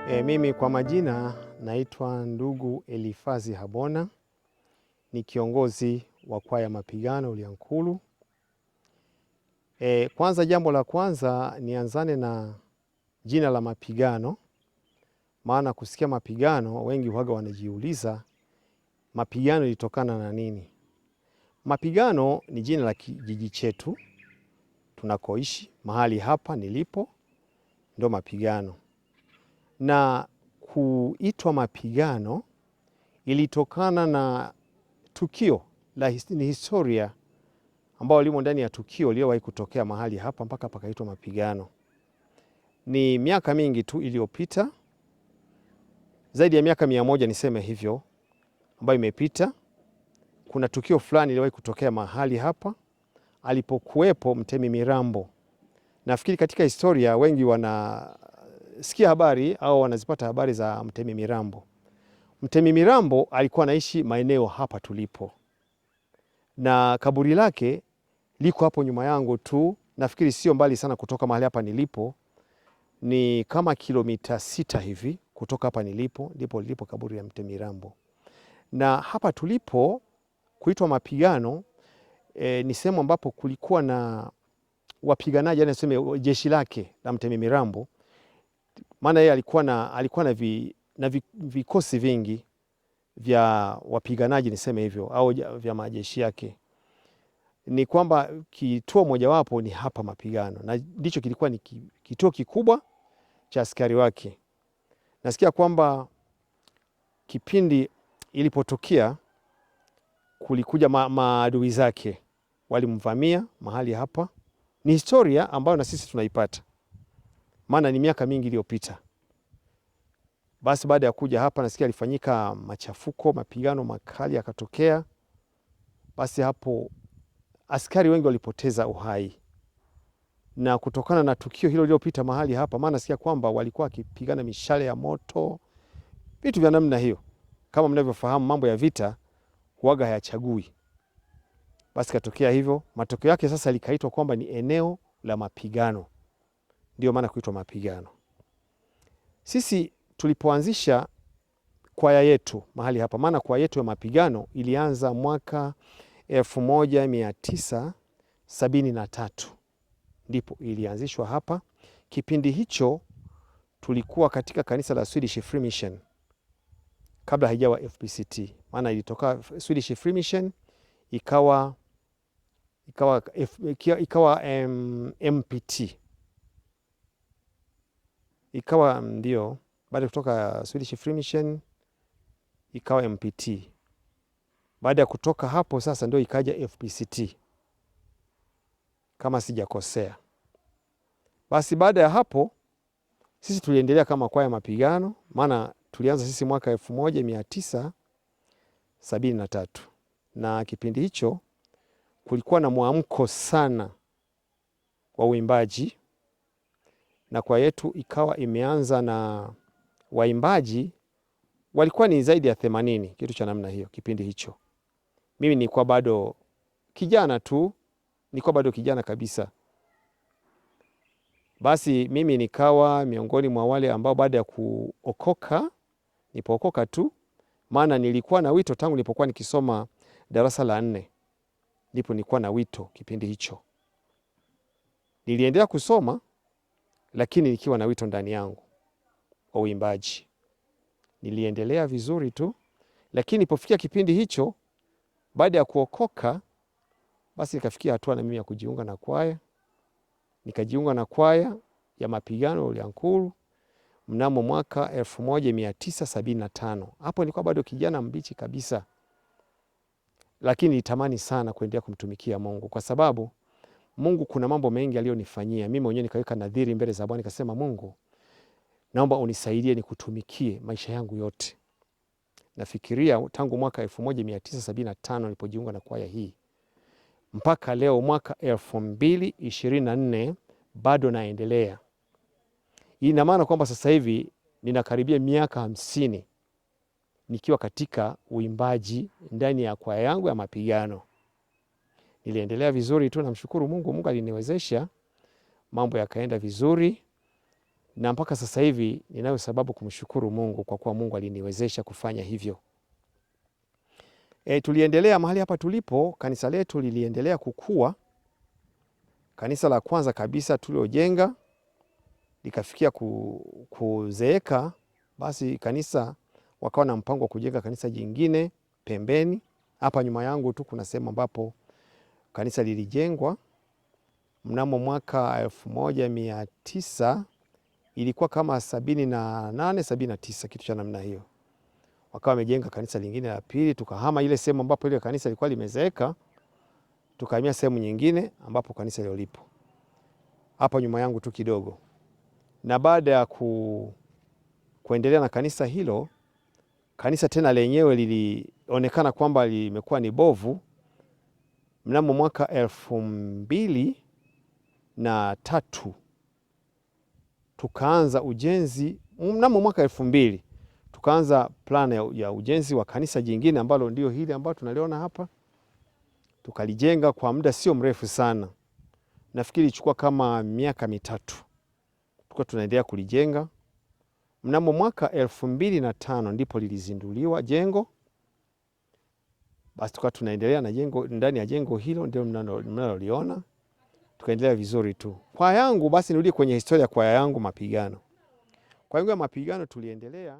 Mimi kwa majina naitwa ndugu Elifazi Habona, ni kiongozi wa kwaya Mapigano Uliankuru. Kwanza jambo la kwanza nianzane na jina la Mapigano, maana kusikia mapigano wengi huaga wanajiuliza mapigano ilitokana na nini. Mapigano ni jina la kijiji chetu tunakoishi, mahali hapa nilipo ndo Mapigano. Na kuitwa Mapigano ilitokana na tukio ni historia ambao limo ndani ya tukio iliyowahi kutokea mahali hapa mpaka pakaitwa Mapigano. Ni miaka mingi tu iliyopita, zaidi ya miaka 100 niseme hivyo, ambayo imepita. Kuna tukio fulani iliyowahi kutokea mahali hapa alipokuwepo Mtemi Mirambo. Nafikiri katika historia wengi wanasikia habari au wanazipata habari za Mtemi Mirambo. Mtemi Mirambo alikuwa anaishi maeneo hapa tulipo, na kaburi lake liko hapo nyuma yangu tu. Nafikiri sio mbali sana kutoka mahali hapa nilipo, ni kama kilomita 6 hivi kutoka hapa nilipo, ndipo lilipo kaburi ya Mtemi Mirambo. Na hapa tulipo kuitwa Mapigano ni sehemu ambapo kulikuwa na wapiganaji, yani naseme jeshi lake la Mtemi Mirambo, maana yeye alikuwa na vikosi vingi vya wapiganaji niseme hivyo, au vya majeshi yake. Ni kwamba kituo mojawapo ni hapa Mapigano, na ndicho kilikuwa ni kituo kikubwa cha askari wake. Nasikia kwamba kipindi ilipotokea kulikuja maadui zake, walimvamia mahali hapa. Ni historia ambayo na sisi tunaipata, maana ni miaka mingi iliyopita. Basi baada ya kuja hapa nasikia alifanyika machafuko, mapigano makali yakatokea. Basi hapo askari wengi walipoteza uhai, na kutokana na tukio hilo lililopita mahali hapa, maana nasikia kwamba walikuwa wakipigana mishale ya moto, vitu vya namna hiyo. Kama mnavyofahamu mambo ya vita huaga hayachagui. Basi katokea hivyo, matokeo yake sasa likaitwa kwamba ni eneo la mapigano, ndio maana kuitwa Mapigano. Sisi tulipoanzisha kwaya yetu mahali hapa, maana kwaya yetu ya Mapigano ilianza mwaka 1973 ndipo ilianzishwa hapa. Kipindi hicho tulikuwa katika kanisa la Swedish Free Mission kabla haijawa FPCT, maana ilitoka Swedish Free Mission ikawa MPT, ikawa ndio baada ya kutoka Swedish Free Mission ikawa MPT. Baada ya kutoka hapo sasa ndio ikaja FPCT kama sijakosea. Basi baada ya hapo sisi tuliendelea kama kwaya Mapigano, maana tulianza sisi mwaka 1973, na kipindi hicho kulikuwa na mwamko sana wa uimbaji, na kwaya yetu ikawa imeanza na waimbaji walikuwa ni zaidi ya 80, kitu cha namna hiyo kipindi hicho. Mimi nilikuwa bado kijana tu, nilikuwa bado kijana kabisa. Basi mimi nikawa miongoni mwa wale ambao baada ya kuokoka, nilipookoka tu, maana nilikuwa na wito tangu nilipokuwa nikisoma darasa la 4, ndipo nilikuwa na wito kipindi hicho. Niliendelea kusoma lakini nikiwa na wito ndani yangu wa uimbaji. Niliendelea vizuri tu, lakini nilipofikia kipindi hicho baada ya kuokoka, basi nikafikia hatua na mimi ya kujiunga na kwaya. Nikajiunga na kwaya ya Mapigano Uliankuru mnamo mwaka 1975. Hapo nilikuwa bado kijana mbichi kabisa, lakini nilitamani sana kuendelea kumtumikia Mungu, kwa sababu Mungu kuna mambo mengi aliyonifanyia. Mimi mwenyewe nikaweka nadhiri mbele za Bwana, nikasema, Mungu, naomba unisaidie nikutumikie maisha yangu yote. Nafikiria tangu mwaka 1975 nilipojiunga na kwaya hii mpaka leo mwaka 2024 bado naendelea. Ina maana kwamba sasa hivi ninakaribia miaka 50 nikiwa katika uimbaji ndani ya kwaya yangu ya Mapigano. Niliendelea vizuri tu, namshukuru Mungu. Mungu aliniwezesha, mambo yakaenda vizuri, na mpaka sasa hivi ninayo sababu kumshukuru Mungu kwa kuwa Mungu aliniwezesha kufanya hivyo. Tuliendelea mahali hapa tulipo, kanisa letu liliendelea kukua. Kanisa la kwanza kabisa tuliojenga likafikia kuzeeka, basi kanisa wakawa na mpango wa kujenga kanisa jingine pembeni. Hapa nyuma yangu tu kuna sehemu ambapo kanisa lilijengwa mnamo mwaka 1900, ilikuwa kama 78 79 kitu cha namna hiyo. Wakawa wamejenga kanisa lingine la pili, tukahama ile sehemu ambapo ile kanisa lilikuwa limezeeka, tukahamia sehemu nyingine ambapo kanisa lilo lipo. Hapa nyuma yangu tu kidogo. Na baada ya kuendelea na kanisa hilo, kanisa tena lenyewe lilionekana kwamba limekuwa ni bovu. Mnamo mwaka 2003 tukaanza ujenzi. Mnamo mwaka 2000 tukaanza plan ya ujenzi wa kanisa jingine ambalo ndio hili ambalo tunaliona hapa. Tukalijenga kwa muda sio mrefu sana, nafikiri ilichukua kama miaka 3. Tulikuwa tunaendelea kulijenga. Mnamo mwaka 2005 ndipo lilizinduliwa jengo. Basi tukawa tunaendelea na jengo, ndani ya jengo hilo ndio mnaloliona. Tukaendelea vizuri tu. Kwaya yangu, basi nirudi kwenye historia ya kwaya yangu Mapigano. Kwa hiyo Mapigano tuliendelea